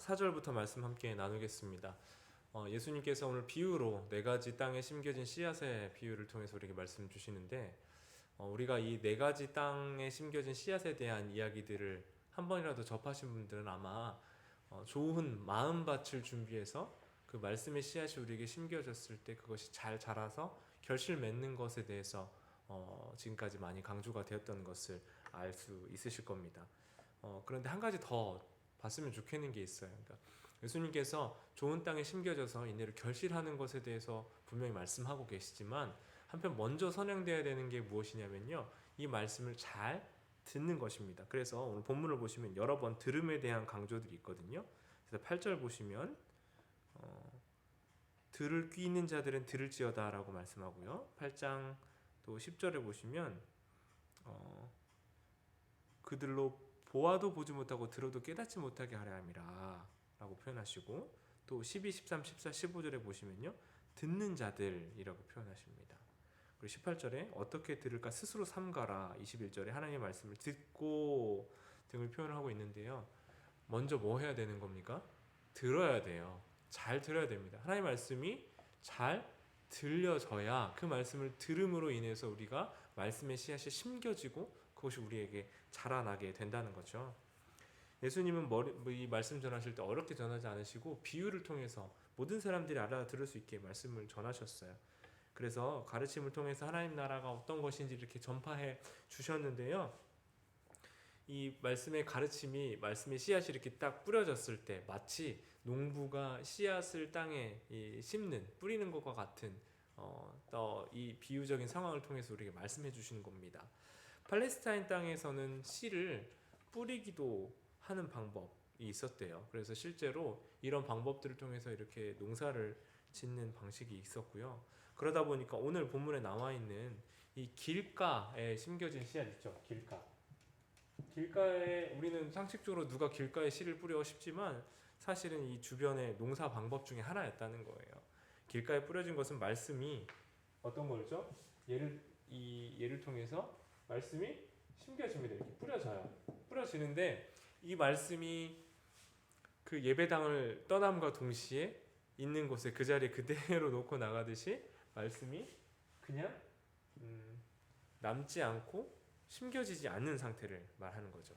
4절부터 말씀 함께 나누겠습니다. 예수님께서 오늘 비유로 네 가지 땅에 심겨진 씨앗의 비유를 통해서 우리에게 말씀 주시는데, 우리가 이 네 가지 땅에 심겨진 씨앗에 대한 이야기들을 한 번이라도 접하신 분들은 아마 좋은 마음밭을 준비해서 그 말씀의 씨앗이 우리에게 심겨졌을 때 그것이 잘 자라서 결실 맺는 것에 대해서 지금까지 많이 강조가 되었던 것을 알 수 있으실 겁니다. 그런데 한 가지 더 봤으면 좋겠는 게 있어요. 그러니까 예수님께서 좋은 땅에 심겨져서 이내로 결실하는 것에 대해서 분명히 말씀하고 계시지만, 한편 먼저 선행되어야 되는 게 무엇이냐면요, 이 말씀을 잘 듣는 것입니다. 그래서 오늘 본문을 보시면 여러 번 들음에 대한 강조들이 있거든요. 그래서 8절 보시면 들을 귀 있는 자들은 들을지어다 라고 말씀하고요. 8장 또 10절에 보시면 그들로 보아도 보지 못하고 들어도 깨닫지 못하게 하려 함이라 라고 표현하시고, 또 12, 13, 14, 15절에 보시면요, 듣는 자들이라고 표현하십니다. 그리고 18절에 어떻게 들을까 스스로 삼가라, 21절에 하나님의 말씀을 듣고 등을 표현하고 있는데요, 먼저 뭐 해야 되는 겁니까? 들어야 돼요. 잘 들어야 됩니다. 하나님의 말씀이 잘 들려져야 그 말씀을 들음으로 인해서 우리가 말씀의 씨앗이 심겨지고 그것이 우리에게 자라나게 된다는 거죠. 예수님은 이 말씀 전하실 때 어렵게 전하지 않으시고 비유를 통해서 모든 사람들이 알아들을 수 있게 말씀을 전하셨어요. 그래서 가르침을 통해서 하나님 나라가 어떤 것인지 이렇게 전파해 주셨는데요, 이 말씀의 가르침이, 말씀의 씨앗이 이렇게 딱 뿌려졌을 때 마치 농부가 씨앗을 땅에 심는, 뿌리는 것과 같은 이 비유적인 상황을 통해서 우리에게 말씀해 주시는 겁니다. 팔레스타인 땅에서는 씨를 뿌리기도 하는 방법이 있었대요. 그래서 실제로 이런 방법들을 통해서 이렇게 농사를 짓는 방식이 있었고요. 그러다 보니까 오늘 본문에 나와 있는 이 길가에 심겨진 씨앗 있죠. 길가에 우리는 상식적으로 누가 길가에 씨를 뿌려 싶지만 사실은 이 주변의 농사 방법 중에 하나였다는 거예요. 길가에 뿌려진 것은 말씀이 어떤 거죠? 예를 통해서 말씀이 심겨집니다. 이렇게 뿌려지는데 이 말씀이 그 예배당을 떠남과 동시에 있는 곳에 그 자리에 그대로 놓고 나가듯이 말씀이 그냥 남지 않고 심겨지지 않는 상태를 말하는 거죠.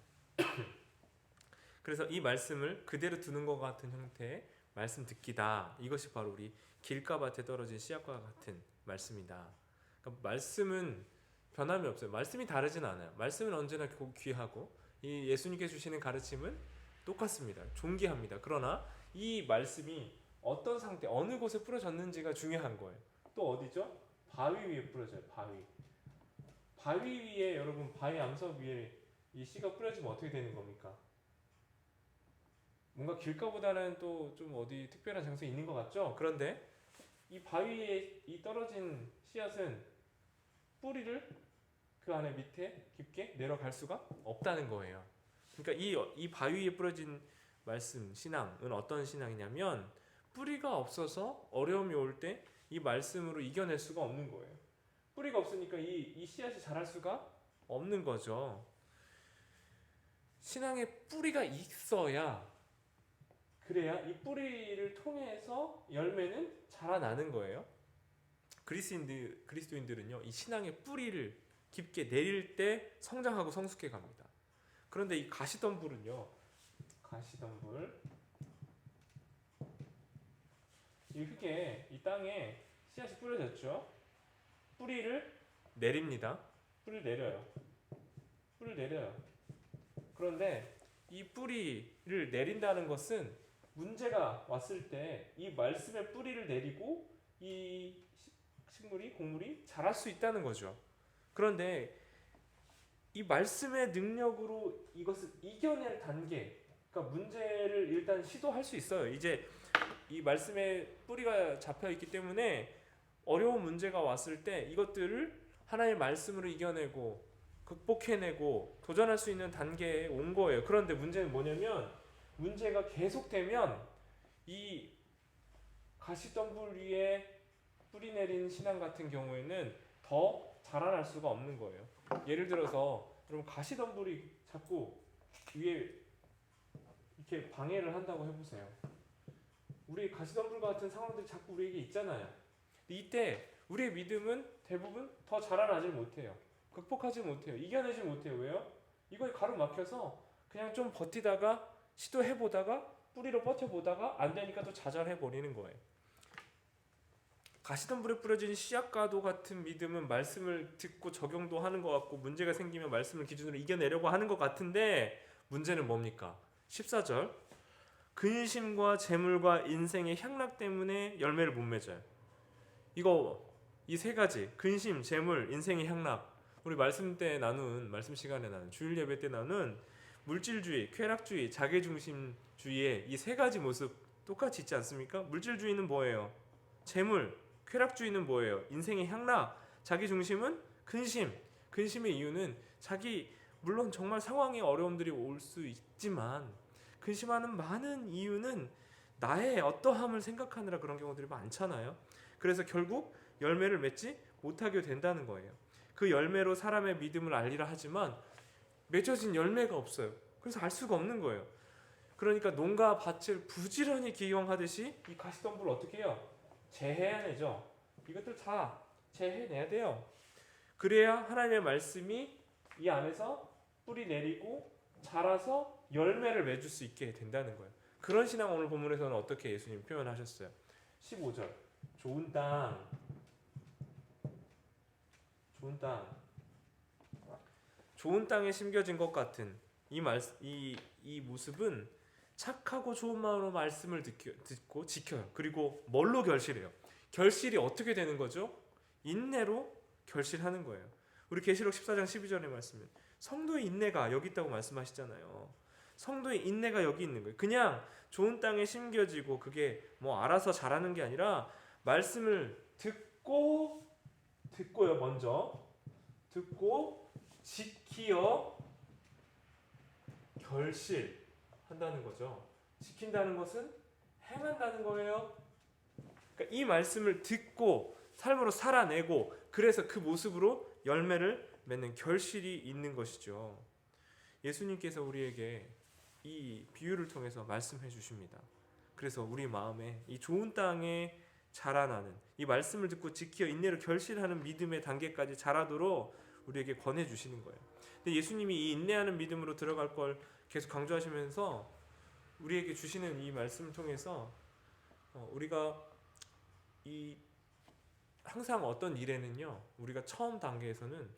그래서 이 말씀을 그대로 두는 것 같은 형태의 말씀 듣기다, 이것이 바로 우리 길가밭에 떨어진 씨앗과 같은 말씀이다. 그러니까 말씀은 변함이 없어요. 말씀이 다르진 않아요. 말씀은 언제나 귀하고 이 예수님께서 주시는 가르침은 똑같습니다. 존귀합니다. 그러나 이 말씀이 어떤 상태, 어느 곳에 뿌려졌는지가 중요한 거예요. 또 어디죠? 바위 위에 뿌려져요. 바위 위에, 여러분, 바위 암석 위에 이 씨가 뿌려지면 어떻게 되는 겁니까? 뭔가 길가보다는 또 좀 어디 특별한 장소에 있는 것 같죠? 그런데 이 바위에 이 떨어진 씨앗은 뿌리를 그 안에 밑에 깊게 내려갈 수가 없다는 거예요. 그러니까 이 바위 위에 뿌려진 말씀, 신앙은 어떤 신앙이냐면, 뿌리가 없어서 어려움이 올 때 이 말씀으로 이겨낼 수가 없는 거예요. 뿌리가 없으니까 이 씨앗이 자랄 수가 없는 거죠. 신앙의 뿌리가 있어야, 그래야 이 뿌리를 통해서 열매는 자라나는 거예요. 그리스도인들은요, 이 신앙의 뿌리를 깊게 내릴 때 성장하고 성숙해 갑니다. 그런데 이 가시덤불은요, 이 흙에, 이 땅에 씨앗이 뿌려졌죠. 뿌리를 내립니다. 뿌리를 내려요. 그런데 이 뿌리를 내린다는 것은 문제가 왔을 때 이 말씀의 뿌리를 내리고 이 곡물이 자랄 수 있다는 거죠. 그런데 이 말씀의 능력으로 이것을 이겨낼 단계, 그러니까 문제를 일단 시도할 수 있어요. 이제 이 말씀의 뿌리가 잡혀 있기 때문에 어려운 문제가 왔을 때 이것들을 하나님의 말씀으로 이겨내고 극복해내고 도전할 수 있는 단계에 온 거예요. 그런데 문제는 뭐냐면, 문제가 계속되면 이 가시덤불 위에 뿌리 내린 신앙 같은 경우에는 더 자라날 수가 없는 거예요. 예를 들어서 여러분, 가시덤불이 자꾸 위에 이렇게 방해를 한다고 해보세요. 우리 가시덤불 같은 상황들이 자꾸 우리에게 있잖아요. 이때 우리의 믿음은 대부분 더 자라나질 못해요. 극복하지 못해요. 이겨내지 못해요. 왜요? 이거에 가로막혀서 그냥 좀 버티다가 시도해보다가 뿌리로 버텨보다가 안 되니까 또 좌절해버리는 거예요. 가시덤불에 뿌려진 씨앗과도 같은 믿음은 말씀을 듣고 적용도 하는 것 같고 문제가 생기면 말씀을 기준으로 이겨내려고 하는 것 같은데 문제는 뭡니까? 14절 근심과 재물과 인생의 향락 때문에 열매를 못 맺어요. 이 세 가지 근심, 재물, 인생의 향락 우리 말씀 시간에 나눈 주일 예배 때 나눈 물질주의, 쾌락주의, 자기중심주의의 이 세 가지 모습 똑같이 있지 않습니까? 물질주의는 뭐예요? 재물, 쾌락주의는 뭐예요? 인생의 향락, 자기중심은 근심. 근심의 이유는 물론 정말 상황에 어려움들이 올 수 있지만 근심하는 많은 이유는 나의 어떠함을 생각하느라 그런 경우들이 많잖아요. 그래서 결국 열매를 맺지 못하게 된다는 거예요. 그 열매로 사람의 믿음을 알리라 하지만 맺어진 열매가 없어요. 그래서 알 수가 없는 거예요. 그러니까 농가 밭을 부지런히 기경하듯이 이 가시덤불을 어떻게 해요? 재해내죠. 이것들 다 재해내야 돼요. 그래야 하나님의 말씀이 이 안에서 뿌리 내리고 자라서 열매를 맺을 수 있게 된다는 거예요. 그런 신앙 오늘 본문에서는 어떻게 예수님 표현하셨어요? 15절 좋은 땅 좋은 땅에 심겨진 것 같은 이 모습은 착하고 좋은 마음으로 말씀을 듣고 지켜요. 그리고 뭘로 결실해요? 결실이 어떻게 되는 거죠? 인내로 결실하는 거예요. 우리 계시록 14장 12절의 말씀은 성도의 인내가 여기 있다고 말씀하시잖아요. 성도의 인내가 여기 있는 거예요. 그냥 좋은 땅에 심겨지고 그게 뭐 알아서 자라는 게 아니라 말씀을 듣고요. 먼저 듣고 지키어 결실한다는 거죠. 지킨다는 것은 행한다는 거예요. 그러니까 이 말씀을 듣고 삶으로 살아내고 그래서 그 모습으로 열매를 맺는 결실이 있는 것이죠. 예수님께서 우리에게 이 비유를 통해서 말씀해 주십니다. 그래서 우리 마음에 이 좋은 땅에 자라나는 이 말씀을 듣고 지키어 인내로 결실하는 믿음의 단계까지 자라도록 우리에게 권해 주시는 거예요. 근데 예수님이 이 인내하는 믿음으로 들어갈 걸 계속 강조하시면서 우리에게 주시는 이 말씀을 통해서 우리가 항상 어떤 일에는요, 우리가 처음 단계에서는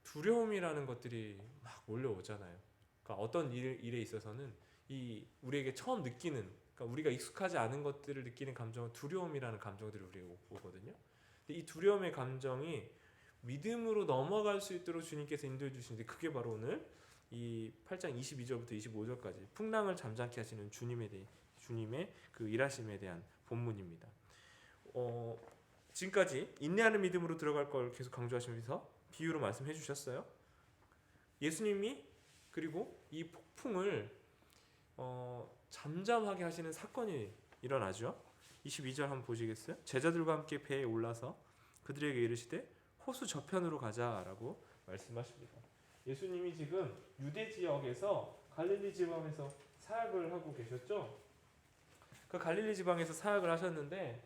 두려움이라는 것들이 막 몰려오잖아요. 그러니까 어떤 일에 있어서는 우리에게 처음 느끼는, 그러니까 우리가 익숙하지 않은 것들을 느끼는 감정은 두려움이라는 감정들이 우리에게 오거든요. 근데 이 두려움의 감정이 믿음으로 넘어갈 수 있도록 주님께서 인도해 주시는데 그게 바로 오늘 이 8장 22절부터 25절까지 풍랑을 잠잠케 하시는 주님의 그 일하심에 대한 본문입니다. 지금까지 인내하는 믿음으로 들어갈 걸 계속 강조하시면서 비유로 말씀해 주셨어요. 예수님이 그리고 이 폭풍을 잠잠하게 하시는 사건이 일어나죠. 22절 한번 보시겠어요? 제자들과 함께 배에 올라서 그들에게 이르시되 호수 저편으로 가자라고 말씀하십니다. 예수님이 지금 유대 지역에서 갈릴리 지방에서 사역을 하고 계셨죠. 그 갈릴리 지방에서 사역을 하셨는데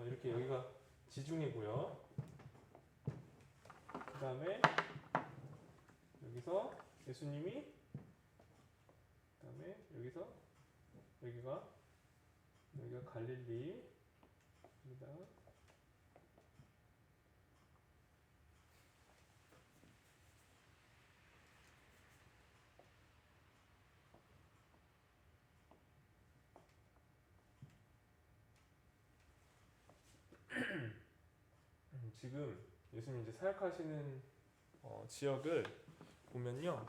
이렇게 여기가 지중해고요. 그 다음에 여기서 예수님이 그 다음에 여기가 갈릴리입니다. 지금 예수님 이제 사역하시는 지역을 보면요,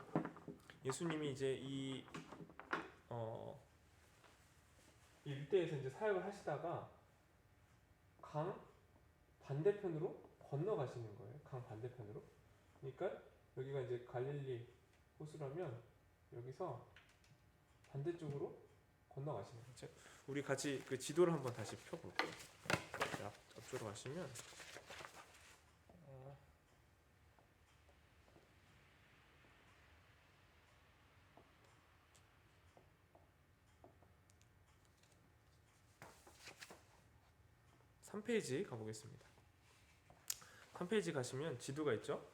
예수님이 이제 이 일대에서 이제 사역을 하시다가 강 반대편으로 건너가시는 거예요. 강 반대편으로. 그러니까 여기가 이제 갈릴리 호수라면 여기서 반대쪽으로 건너가시는 거죠. 우리 같이 그 지도를 한번 다시 펴볼게요. 앞쪽으로 가시면 3페이지 가보겠습니다. 3페이지 가시면 지도가 있죠.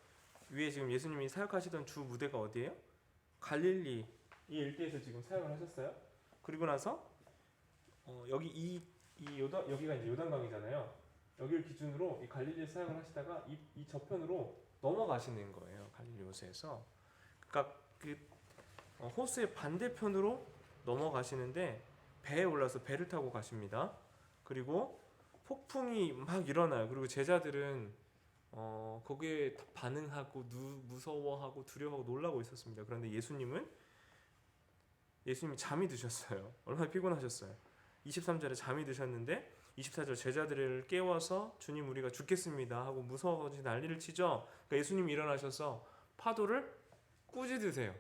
위에 지금 예수님이 사역하시던 주 무대가 어디예요? 갈릴리 이 일대에서 지금 사역을 하셨어요. 그리고 나서 여기 여기가 이제 요단강이잖아요. 여기를 기준으로 이 갈릴리 사역을 하시다가 이 저편으로 넘어가시는 거예요. 갈릴리 호수에서. 그러니까 그 호수의 반대편으로 넘어가시는데 배에 올라서 배를 타고 가십니다. 그리고 폭풍이 막 일어나요. 그리고 제자들은 거기에 반응하고 무서워하고 두려워하고 놀라고 있었습니다. 그런데 예수님이 잠이 드셨어요. 얼마나 피곤하셨어요. 23절에 잠이 드셨는데 24절 제자들을 깨워서 주님 우리가 죽겠습니다 하고 무서워서 난리를 치죠. 그러니까 예수님이 일어나셔서 파도를 꾸짖으세요.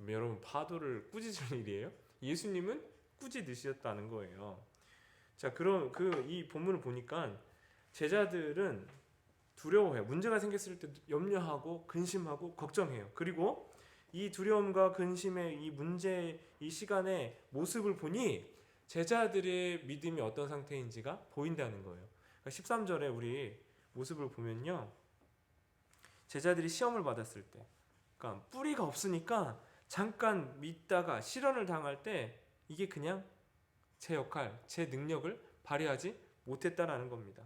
여러분 파도를 꾸짖을 일이에요? 예수님은 꾸짖으셨다는 거예요. 자, 그럼 이 본문을 보니까 제자들은 두려워해요. 문제가 생겼을 때 염려하고 근심하고 걱정해요. 그리고 이 두려움과 근심의 이 문제 이 시간의 모습을 보니 제자들의 믿음이 어떤 상태인지가 보인다는 거예요. 그러니까 13절에 우리 모습을 보면요. 제자들이 시험을 받았을 때 그러니까 뿌리가 없으니까 잠깐 믿다가 실현을 당할 때 이게 그냥 제 역할, 제 능력을 발휘하지 못했다라는 겁니다.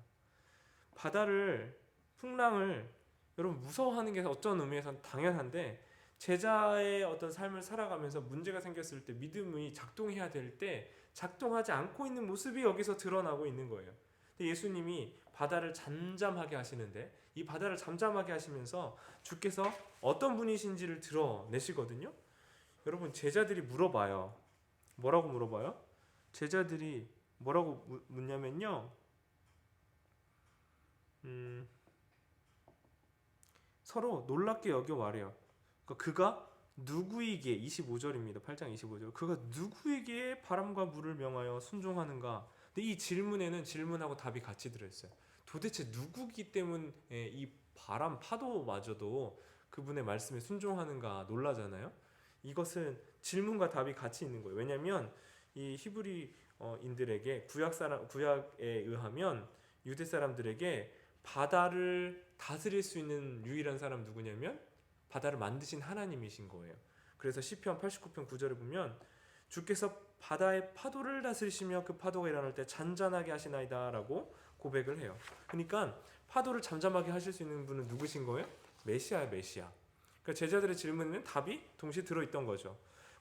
풍랑을 여러분 무서워하는 게 어떤 의미에서는 당연한데 제자의 어떤 삶을 살아가면서 문제가 생겼을 때 믿음이 작동해야 될 때 작동하지 않고 있는 모습이 여기서 드러나고 있는 거예요. 근데 예수님이 바다를 잠잠하게 하시는데 이 바다를 잠잠하게 하시면서 주께서 어떤 분이신지를 드러내시거든요. 여러분 제자들이 물어봐요. 뭐라고 물어봐요? 제자들이 뭐라고 묻냐면요. 서로 놀랍게 여겨 말해요. 그러니까 그가 누구에게 25절입니다. 8장 25절. 그가 누구에게 바람과 물을 명하여 순종하는가? 근데 이 질문에는 질문하고 답이 같이 들어있어요. 도대체 누구기 때문에 이 바람 파도마저도 그분의 말씀에 순종하는가 놀라잖아요. 이것은 질문과 답이 같이 있는 거예요. 왜냐하면 이 히브리인들에게 구약에 의하면 유대 사람들에게 바다를 다스릴 수 있는 유일한 사람 누구냐면 바다를 만드신 하나님이신 거예요. 그래서 시편 89편 9절에 보면 주께서 바다의 파도를 다스리시며 그 파도가 일어날 때 잔잔하게 하시나이다 라고 고백을 해요. 그러니까 파도를 잠잠하게 하실 수 있는 분은 누구신 거예요? 메시아예요. 메시아. 그러니까 제자들의 질문에는 답이 동시에 들어있던 거죠.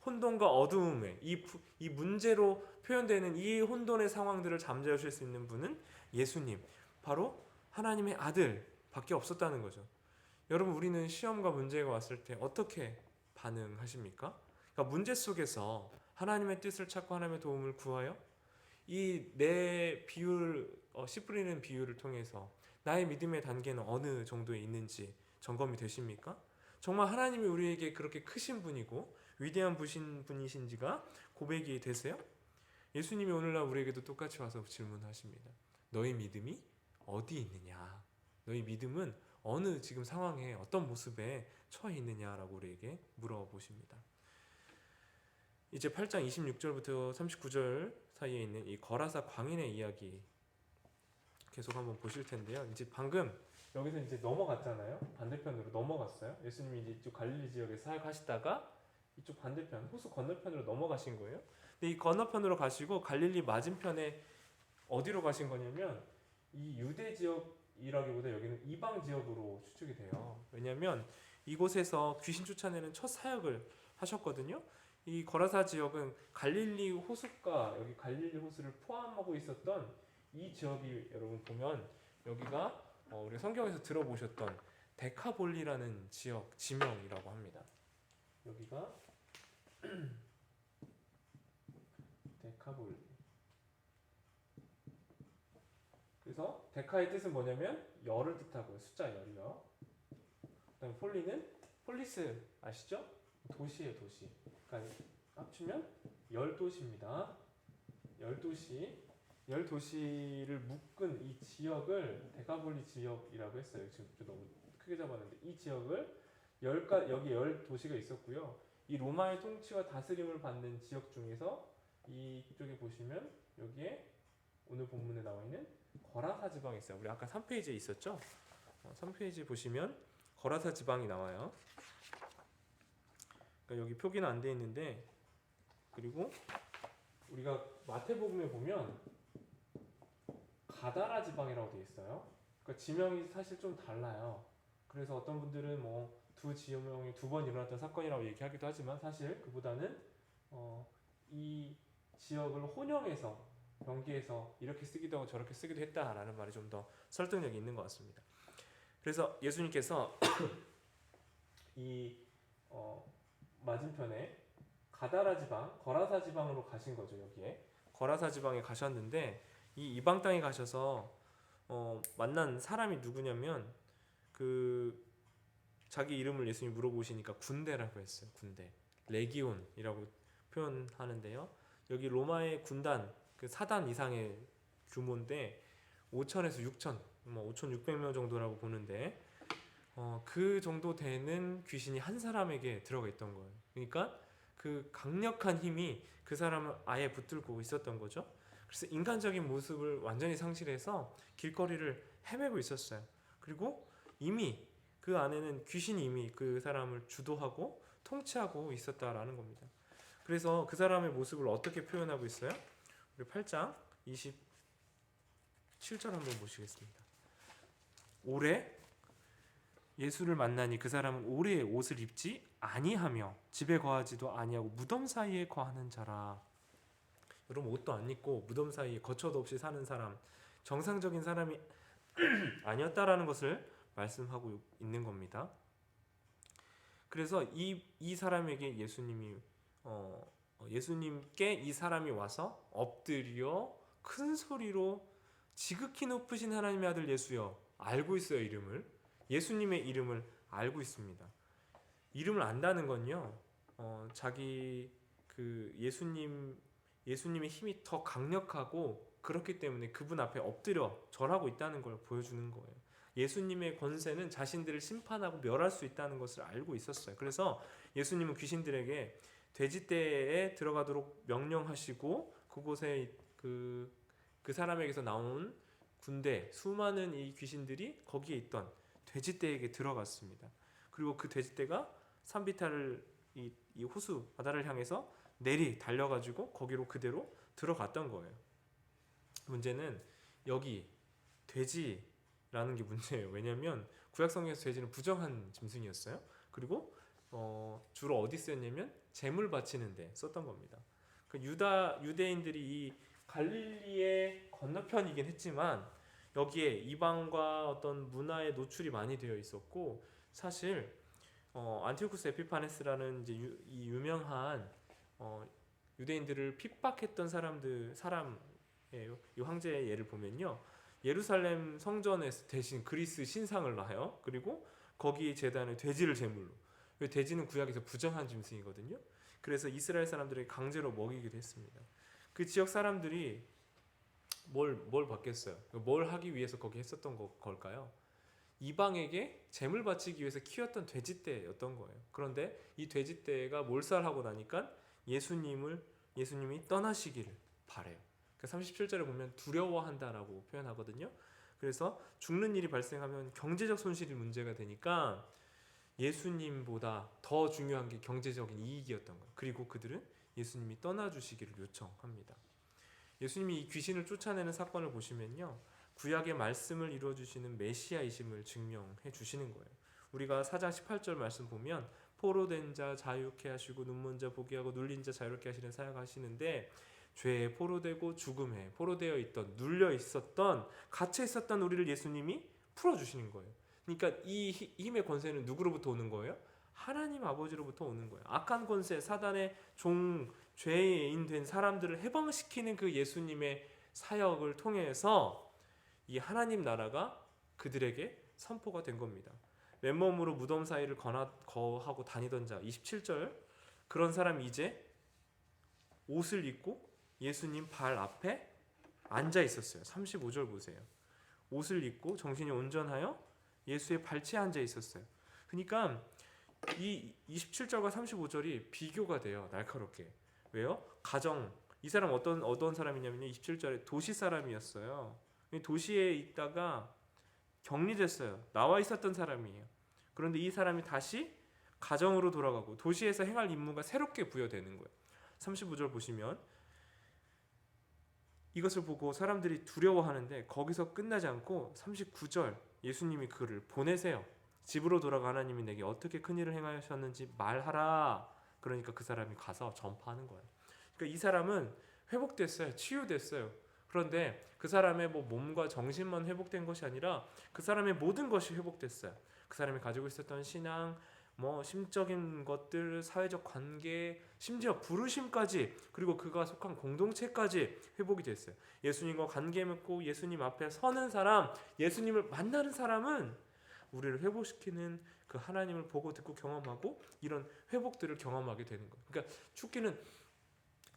혼돈과 어두움에 이 문제로 표현되는 이 혼돈의 상황들을 잠재우실 수 있는 분은 예수님, 바로 하나님의 아들 밖에 없었다는 거죠. 여러분 우리는 시험과 문제가 왔을 때 어떻게 반응하십니까? 그러니까 문제 속에서 하나님의 뜻을 찾고 하나님의 도움을 구하여 이 내 씨 뿌리는 비유를 통해서 나의 믿음의 단계는 어느 정도에 있는지 점검이 되십니까? 정말 하나님이 우리에게 그렇게 크신 분이고 위대한 분이신지가 고백이 되세요? 예수님이 오늘날 우리에게도 똑같이 와서 질문하십니다. 너희 믿음이 어디 있느냐? 너희 믿음은 어느 지금 상황에 어떤 모습에 처해 있느냐라고 우리에게 물어보십니다. 이제 8장 26절부터 39절 사이에 있는 이 거라사 광인의 이야기 계속 한번 보실 텐데요. 이제 방금 여기서 이제 넘어갔잖아요. 반대편으로 넘어갔어요. 예수님이 이제 이쪽 갈릴리 지역에 사역하시다가 이쪽 반대편 호수 건너편으로 넘어가신 거예요. 근데 이 건너편으로 가시고 갈릴리 맞은편에 어디로 가신 거냐면 이 유대 지역이라기보다 여기는 이방 지역으로 추측이 돼요. 왜냐하면 이곳에서 귀신 쫓아내는 첫 사역을 하셨거든요. 이 거라사 지역은 갈릴리 호수가 여기 갈릴리 호수를 포함하고 있었던 이 지역이 여러분 보면 여기가 우리 성경에서 들어보셨던 데카볼리라는 지역 지명이라고 합니다. 여기가 데카볼리. 그래서 데카의 뜻은 뭐냐면 열을 뜻하고요. 숫자 열이요. 그다음 폴리는 폴리스 아시죠? 도시예요, 도시. 그러니까 합치면 열 도시입니다. 열 도시를 묶은 이 지역을 데카볼리 지역이라고 했어요. 지금 좀 너무 크게 잡았는데 이 지역을 여기 열 도시가 있었고요. 이 로마의 통치와 다스림을 받는 지역 중에서 이쪽에 보시면 여기에 오늘 본문에 나와 있는 거라사 지방이 있어요. 우리 아까 3페이지에 있었죠? 3페이지 보시면 거라사 지방이 나와요. 그러니까 여기 표기는 안 돼 있는데, 그리고 우리가 마태복음에 보면 가다라 지방이라고 돼 있어요. 그러니까 지명이 사실 좀 달라요. 그래서 어떤 분들은 뭐 두 지명이 두 번 일어났던 사건이라고 얘기하기도 하지만 사실 그보다는 이 지역을 혼용해서 변기해서 이렇게 쓰기도 하고 저렇게 쓰기도 했다라는 말이 좀 더 설득력이 있는 것 같습니다. 그래서 예수님께서 이 맞은편에 가다라 지방, 거라사 지방으로 가신 거죠. 여기에 거라사 지방에 가셨는데 이 이방 땅에 가셔서 만난 사람이 누구냐면 그 자기 이름을 예수님이 물어보시니까 군대라고 했어요. 군대, 레기온이라고 표현하는데요. 여기 로마의 군단 그 사단 이상의 규모인데 5천에서 6천, 뭐 5,600명 정도라고 보는데 그 정도 되는 귀신이 한 사람에게 들어가 있던 거예요. 그러니까 그 강력한 힘이 그 사람을 아예 붙들고 있었던 거죠. 그래서 인간적인 모습을 완전히 상실해서 길거리를 헤매고 있었어요. 그리고 이미 그 안에는 귀신이 이미 그 사람을 주도하고 통치하고 있었다라는 겁니다. 그래서 그 사람의 모습을 어떻게 표현하고 있어요? 우리 8장 27절 한번 보시겠습니다. 오래 예수를 만나니 그 사람은 오래 옷을 입지 아니하며 집에 거하지도 아니하고 무덤 사이에 거하는 자라. 여러분, 옷도 안 입고 무덤 사이에 거처도 없이 사는 사람, 정상적인 사람이 아니었다라는 것을 말씀하고 있는 겁니다. 그래서 이 사람에게 예수님께 이 사람이 와서 엎드려 큰 소리로 지극히 높으신 하나님의 아들 예수여, 알고 있어요. 이름을, 예수님의 이름을 알고 있습니다. 이름을 안다는 건요, 자기 그 예수님의 힘이 더 강력하고 그렇기 때문에 그분 앞에 엎드려 절하고 있다는 걸 보여주는 거예요. 예수님의 권세는 자신들을 심판하고 멸할 수 있다는 것을 알고 있었어요. 그래서 예수님은 귀신들에게 돼지떼에 들어가도록 명령하시고 그곳에 그 사람에게서 나온 군대, 수많은 이 귀신들이 거기에 있던 돼지떼에게 들어갔습니다. 그리고 그 돼지떼가 산비탈을 이 호수 바다를 향해서 달려가지고 거기로 그대로 들어갔던 거예요. 문제는 여기 돼지라는 게 문제예요. 왜냐하면 구약 성경에서 돼지는 부정한 짐승이었어요. 그리고 주로 어디 쓰였냐면 제물 바치는 데 썼던 겁니다. 그 유대인들이 이 갈릴리의 건너편이긴 했지만 여기에 이방과 어떤 문화에 노출이 많이 되어 있었고, 사실 안티오쿠스 에피파네스라는 이제 이 유명한 유대인들을 핍박했던 사람의 이 황제의 예를 보면요, 예루살렘 성전에서 대신 그리스 신상을 놔요. 그리고 거기 제단에 돼지를 제물로. 돼지는 구약에서 부정한 짐승이거든요. 그래서 이스라엘 사람들에게 강제로 먹이기도 했습니다. 그 지역 사람들이 뭘 받겠어요? 뭘 하기 위해서 거기 했었던 걸까요? 이방에게 제물 바치기 위해서 키웠던 돼지떼였던 거예요. 그런데 이 돼지떼가 몰살하고 나니까 예수님이 떠나시기를 바래요. 37절에 보면 두려워한다라고 표현하거든요. 그래서 죽는 일이 발생하면 경제적 손실이 문제가 되니까 예수님보다 더 중요한 게 경제적인 이익이었던 거예요. 그리고 그들은 예수님이 떠나주시기를 요청합니다. 예수님이 이 귀신을 쫓아내는 사건을 보시면요, 구약의 말씀을 이루어주시는 메시아이심을 증명해 주시는 거예요. 우리가 4장 18절 말씀 보면 포로된 자 자유케 하시고 눈먼 자 보게 하고 눌린 자 자유롭게 하시는 사역하시는데, 죄에 포로되고 죽음에 포로되어 있던, 눌려 있었던, 갇혀 있었던 우리를 예수님이 풀어주시는 거예요. 그러니까 이 힘의 권세는 누구로부터 오는 거예요? 하나님 아버지로부터 오는 거예요. 악한 권세, 사단의 죄인 된 사람들을 해방시키는 그 예수님의 사역을 통해서 이 하나님 나라가 그들에게 선포가 된 겁니다. 맨몸으로 무덤 사이를 거하고 다니던 자, 27절, 그런 사람이 이제 옷을 입고 예수님 발 앞에 앉아 있었어요. 35절 보세요. 옷을 입고 정신이 온전하여 예수의 발치에 앉아 있었어요. 그러니까 이 27절과 35절이 비교가 돼요. 날카롭게. 왜요? 가정, 이 사람 어떤 사람이냐면요. 27절에 도시 사람이었어요. 도시에 있다가 격리됐어요. 나와 있었던 사람이에요. 그런데 이 사람이 다시 가정으로 돌아가고 도시에서 행할 임무가 새롭게 부여되는 거예요. 35절 보시면 이것을 보고 사람들이 두려워하는데 거기서 끝나지 않고 39절 예수님이 그를 보내세요. 집으로 돌아가 하나님이 내게 어떻게 큰 일을 행하셨는지 말하라. 그러니까 그 사람이 가서 전파하는 거예요. 그러니까 이 사람은 회복됐어요. 치유됐어요. 그런데 그 사람의 몸과 정신만 회복된 것이 아니라 그 사람의 모든 것이 회복됐어요. 그 사람이 가지고 있었던 신앙, 심적인 것들, 사회적 관계, 심지어 부르심까지, 그리고 그가 속한 공동체까지 회복이 됐어요. 예수님과 관계 맺고 예수님 앞에 서는 사람, 예수님을 만나는 사람은 우리를 회복시키는 그 하나님을 보고 듣고 경험하고 이런 회복들을 경험하게 되는 거예요. 그러니까 죽기는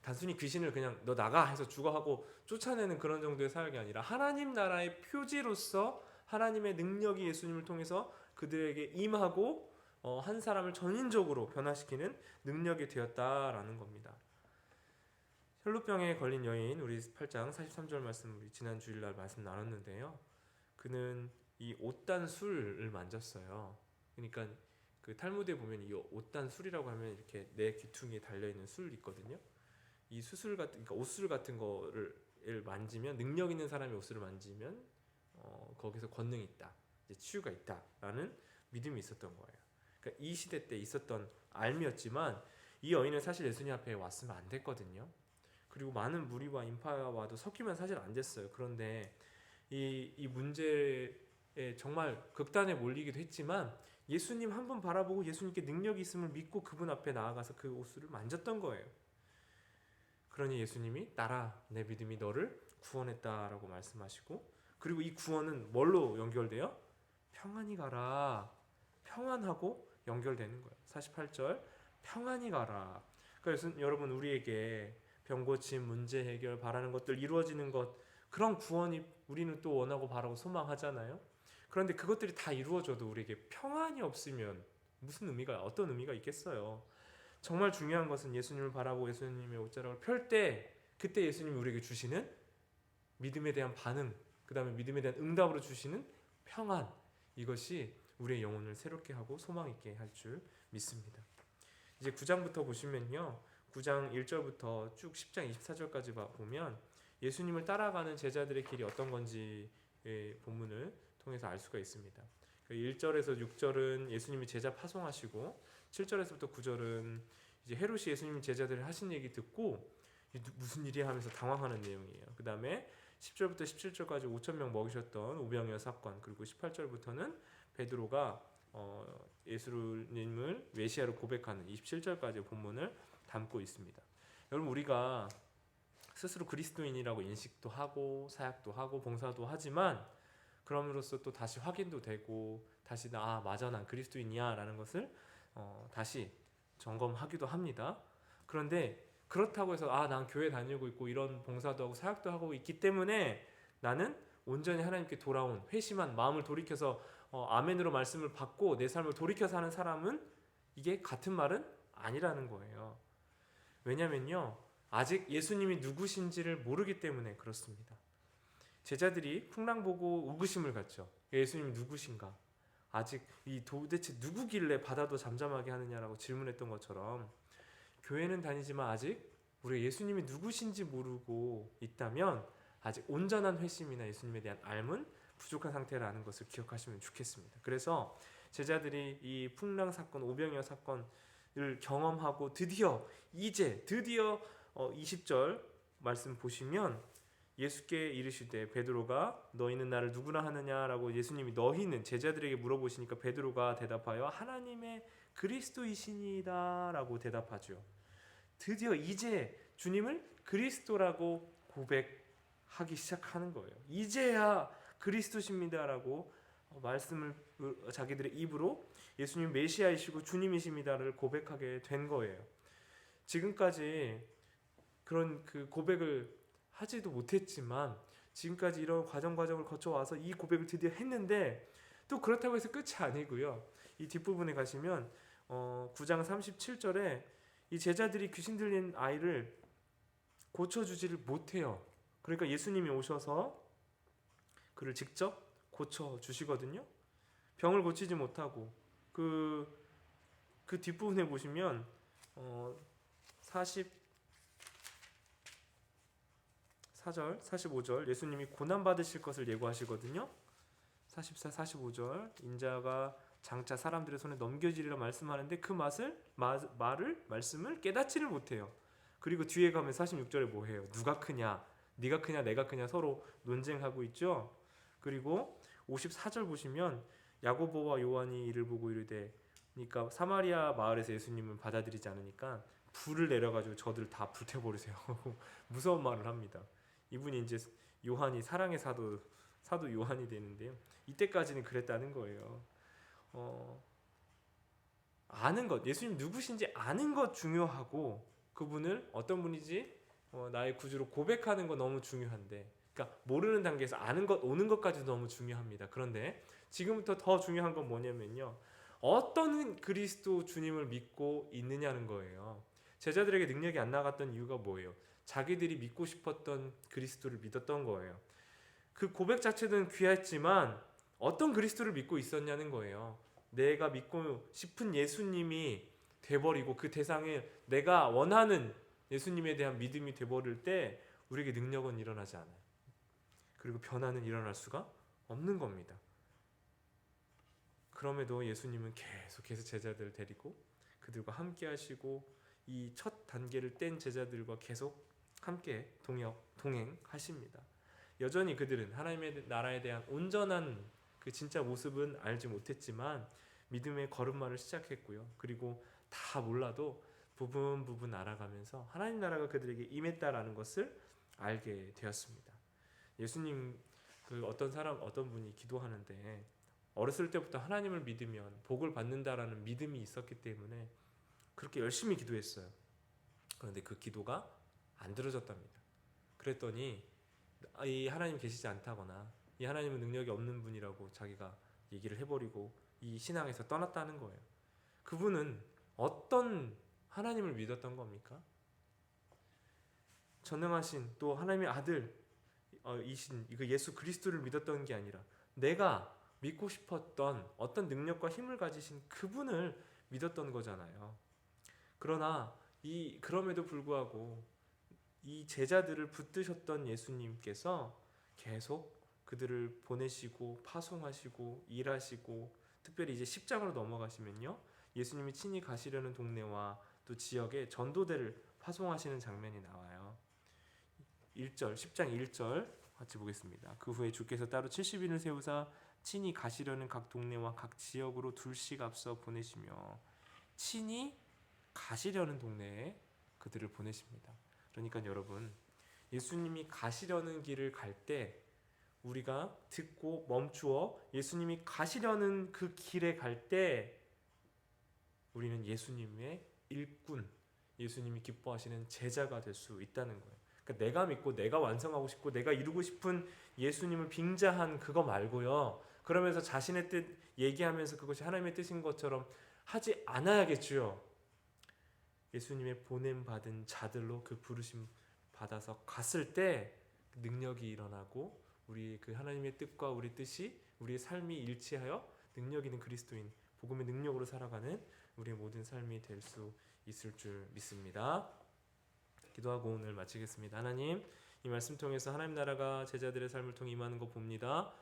단순히 귀신을 그냥 너 나가 해서 죽어하고 쫓아내는 그런 정도의 사역이 아니라 하나님 나라의 표지로서 하나님의 능력이 예수님을 통해서 그들에게 임하고 한 사람을 전인적으로 변화시키는 능력이 되었다라는 겁니다. 혈루병에 걸린 여인, 우리 8장 43절 말씀 우리 지난 주일날 말씀 나눴는데요. 그는 이 옷단 술을 만졌어요. 그러니까 그 탈무드에 보면 이 옷단 술이라고 하면 이렇게 내 귀퉁이에 달려 있는 술 있거든요. 이 수술 같은, 그러니까 옷술 같은 거를 만지면, 능력 있는 사람이 옷술을 만지면 거기서 권능이 있다, 이제 치유가 있다라는 믿음이 있었던 거예요. 그러니까 이 시대 때 있었던 알미였지만 이 여인은 사실 예수님 앞에 왔으면 안 됐거든요. 그리고 많은 무리와 인파와도 섞이면 사실 안 됐어요. 그런데 이 문제에 정말 극단에 몰리기도 했지만 예수님 한 번 바라보고 예수님께 능력이 있음을 믿고 그분 앞에 나아가서 그 옷술을 만졌던 거예요. 그러니 예수님이 따라, 내 믿음이 너를 구원했다라고 말씀하시고, 그리고 이 구원은 뭘로 연결돼요? 평안히 가라. 평안하고 연결되는 거예요. 48절 평안히 가라. 그래서 여러분, 우리에게 병고침, 문제 해결, 바라는 것들 이루어지는 것, 그런 구원이 우리는 또 원하고 바라고 소망하잖아요. 그런데 그것들이 다 이루어져도 우리에게 평안이 없으면 어떤 의미가 있겠어요. 정말 중요한 것은 예수님을 바라고 예수님의 옷자락을 펼 때, 그때 예수님이 우리에게 주시는 믿음에 대한 반응, 그 다음에 믿음에 대한 응답으로 주시는 평안, 이것이 우리의 영혼을 새롭게 하고 소망 있게 할 줄 믿습니다. 이제 9장부터 보시면요, 9장 1절부터 쭉 10장 24절까지 보면 예수님을 따라가는 제자들의 길이 어떤 건지의 본문을 통해서 알 수가 있습니다. 1절에서 6절은 예수님이 제자 파송하시고, 7절에서부터 9절은 이제 헤롯이 예수님 제자들이 하신 얘기 듣고 무슨 일이야 하면서 당황하는 내용이에요. 그 다음에 10절부터 17절까지 5,000명 먹이셨던 오병이어 사건, 그리고 18절부터는 베드로가 예수님을 메시아로 고백하는 27절까지 본문을 담고 있습니다. 여러분, 우리가 스스로 그리스도인이라고 인식도 하고 사역도 하고 봉사도 하지만 그럼으로써 또 다시 확인도 되고 다시 맞아, 난 그리스도인이야 라는 것을 다시 점검하기도 합니다. 그런데 그렇다고 해서 난 교회 다니고 있고 이런 봉사도 하고 사역도 하고 있기 때문에 나는 온전히 하나님께 돌아온 회심한 마음을 돌이켜서 아멘으로 말씀을 받고 내 삶을 돌이켜서 하는 사람은, 이게 같은 말은 아니라는 거예요. 왜냐면요, 아직 예수님이 누구신지를 모르기 때문에 그렇습니다. 제자들이 풍랑 보고 의구심을 갖죠. 예수님이 누구신가? 아직 도대체 누구길래 바다도 잠잠하게 하느냐라고 질문했던 것처럼, 교회는 다니지만 아직 우리 예수님이 누구신지 모르고 있다면 아직 온전한 회심이나 예수님에 대한 알문 부족한 상태라는 것을 기억하시면 좋겠습니다. 그래서 제자들이 이 풍랑 사건, 오병이어 사건을 경험하고 드디어 20절 말씀 보시면 예수께 이르시되 베드로가 너희는 나를 누구나 하느냐라고 예수님이 너희는 제자들에게 물어보시니까 베드로가 대답하여 하나님의 그리스도이시니이다 라고 대답하죠. 드디어 이제 주님을 그리스도라고 고백하기 시작하는 거예요. 이제야 그리스도십니다라고 말씀을 자기들의 입으로 예수님 메시아이시고 주님이십니다를 고백하게 된 거예요. 지금까지 그런 그 고백을 하지도 못했지만 지금까지 이런 과정을 거쳐와서 이 고백을 드디어 했는데, 또 그렇다고 해서 끝이 아니고요. 이 뒷부분에 가시면 9장 37절에 이 제자들이 귀신 들린 아이를 고쳐주지를 못해요. 그러니까 예수님이 오셔서 그를 직접 고쳐주시거든요. 병을 고치지 못하고 그 뒷부분에 보시면 44절, 45절 예수님이 고난받으실 것을 예고하시거든요. 44, 45절 인자가 장차 사람들의 손에 넘겨지리라 말씀하는데 그 말씀을 깨닫지를 못해요. 그리고 뒤에 가면 46절에 뭐해요? 누가 크냐? 네가 크냐? 내가 크냐? 서로 논쟁하고 있죠. 그리고 54절 보시면 야고보와 요한이 이를 보고 이르되, 그러니까 사마리아 마을에서 예수님을 받아들이지 않으니까 불을 내려가지고 저들 다 불태워버리세요. 무서운 말을 합니다. 이분이 이제 요한이 사랑의 사도 요한이 되는데요. 이때까지는 그랬다는 거예요. 아는 것, 예수님 누구신지 아는 것 중요하고 그분을 어떤 분인지 나의 구주로 고백하는 거 너무 중요한데, 그러니까 모르는 단계에서 아는 것, 오는 것까지도 너무 중요합니다. 그런데 지금부터 더 중요한 건 뭐냐면요, 어떤 그리스도 주님을 믿고 있느냐는 거예요. 제자들에게 능력이 안 나갔던 이유가 뭐예요? 자기들이 믿고 싶었던 그리스도를 믿었던 거예요. 그 고백 자체는 귀했지만 어떤 그리스도를 믿고 있었냐는 거예요. 내가 믿고 싶은 예수님이 돼버리고 그 대상에 내가 원하는 예수님에 대한 믿음이 돼버릴 때 우리에게 능력은 일어나지 않아요. 그리고 변화는 일어날 수가 없는 겁니다. 그럼에도 예수님은 계속해서 제자들을 데리고 그들과 함께 하시고 이 첫 단계를 뗀 제자들과 계속 함께 동행하십니다. 여전히 그들은 하나님의 나라에 대한 온전한 그 진짜 모습은 알지 못했지만 믿음의 걸음마를 시작했고요. 그리고 다 몰라도 부분 알아가면서 하나님 나라가 그들에게 임했다라는 것을 알게 되었습니다. 예수님 어떤 분이 기도하는데 어렸을 때부터 하나님을 믿으면 복을 받는다라는 믿음이 있었기 때문에 그렇게 열심히 기도했어요. 그런데 그 기도가 안 들어졌답니다. 그랬더니 이 하나님 계시지 않다거나 이 하나님은 능력이 없는 분이라고 자기가 얘기를 해버리고 이 신앙에서 떠났다는 거예요. 그분은 어떤 하나님을 믿었던 겁니까? 전능하신 또 하나님의 아들 이신 예수 그리스도를 믿었던 게 아니라 내가 믿고 싶었던 어떤 능력과 힘을 가지신 그분을 믿었던 거잖아요. 그러나 그럼에도 불구하고 이 제자들을 붙드셨던 예수님께서 계속 그들을 보내시고 파송하시고 일하시고, 특별히 이제 10장으로 넘어가시면요, 예수님이 친히 가시려는 동네와 또 지역에 전도대를 파송하시는 장면이 나와요. 10장 1절 같이 보겠습니다. 그 후에 주께서 따로 70인을 세우사 친히 가시려는 각 동네와 각 지역으로 둘씩 앞서 보내시며, 친히 가시려는 동네에 그들을 보내십니다. 그러니까 여러분, 예수님이 가시려는 길을 갈 때 우리가 듣고 멈추어 예수님이 가시려는 그 길에 갈 때 우리는 예수님의 일꾼, 예수님이 기뻐하시는 제자가 될 수 있다는 거예요. 그러니까 내가 믿고 내가 완성하고 싶고 내가 이루고 싶은 예수님을 빙자한 그거 말고요, 그러면서 자신의 뜻 얘기하면서 그것이 하나님의 뜻인 것처럼 하지 않아야겠죠. 예수님의 보냄받은 자들로 그 부르심 받아서 갔을 때 능력이 일어나고 우리 그 하나님의 뜻과 우리 뜻이 우리의 삶이 일치하여 능력 있는 그리스도인 복음의 능력으로 살아가는 우리의 모든 삶이 될 수 있을 줄 믿습니다. 기도하고 오늘 마치겠습니다. 하나님, 이 말씀 통해서 하나님 나라가 제자들의 삶을 통해 임하는 거 봅니다.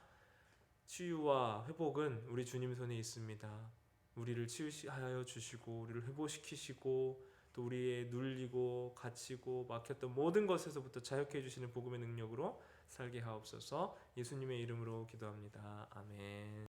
치유와 회복은 우리 주님 손에 있습니다. 우리를 치유하여 주시고 우리를 회복시키시고 또 우리의 눌리고 갇히고 막혔던 모든 것에서부터 자유케 해주시는 복음의 능력으로 살게 하옵소서. 예수님의 이름으로 기도합니다. 아멘.